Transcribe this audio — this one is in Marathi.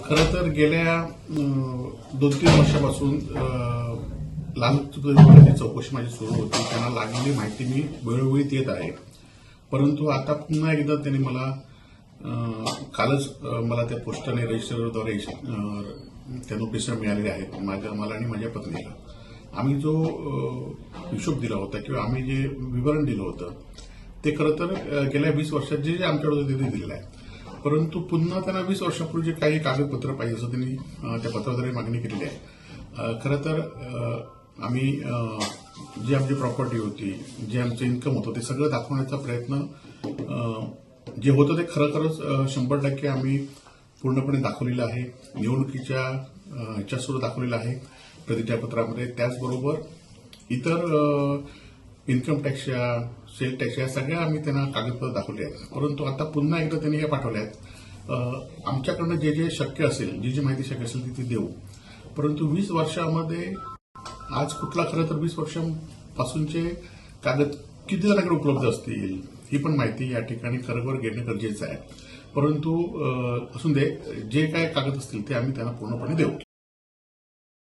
खरं तर गेल्या 2-3 वर्षापासून लाचलुचपतीची चौकशी माझी सुरू होती. त्यांना लागलेली माहिती मी वेळोवेळी देत आहे. परंतु आता पुन्हा एकदा त्यांनी मला कालच मला त्या पोस्टाने रजिस्टरद्वारे त्या नोटिसा मिळालेल्या आहेत मला आणि माझ्या पत्नीला. आम्ही जो हिशोब दिला होता किंवा आम्ही जे विवरण दिलं होतं ते खरं तर गेल्या 20 वर्षात जे आमच्याकडे होतं ते दिलेलं आहे. परंतु पुन्हा त्यांना 20 वर्षापूर्वी जे काही कागदपत्र पाहिजे असं त्यांनी त्या पत्राद्वारे मागणी केलेली आहे. खरं तर आम्ही जी आमची प्रॉपर्टी होती, जे आमचं इन्कम होतं ते सगळं दाखवण्याचा प्रयत्न जे होतं ते खरंच 100% आम्ही पूर्णपणे दाखवलेलं आहे. निवडणुकीच्या ह्याच्यासुद्धा दाखवलेलं आहे प्रतिज्ञा पत्रामध्ये. त्याचबरोबर इतर इन्कम टॅक्सच्या, सेल टॅक्स या सगळ्या आम्ही त्यांना कागदपत्र दाखवले आहेत. परंतु आता पुन्हा एकदा त्यांनी हे पाठवले आहेत. आमच्याकडनं जे जे शक्य असेल, जी माहिती शक्य असेल ती देऊ. परंतु 20 वर्षामध्ये आज कुठला खरं तर 20 वर्षांपासूनचे कागद किती जणांकडे उपलब्ध असतील ही पण माहिती या ठिकाणी खरोखर घेणं गरजेचं आहे. परंतु असून दे, जे काय कागद असतील ते आम्ही त्यांना पूर्णपणे देऊ.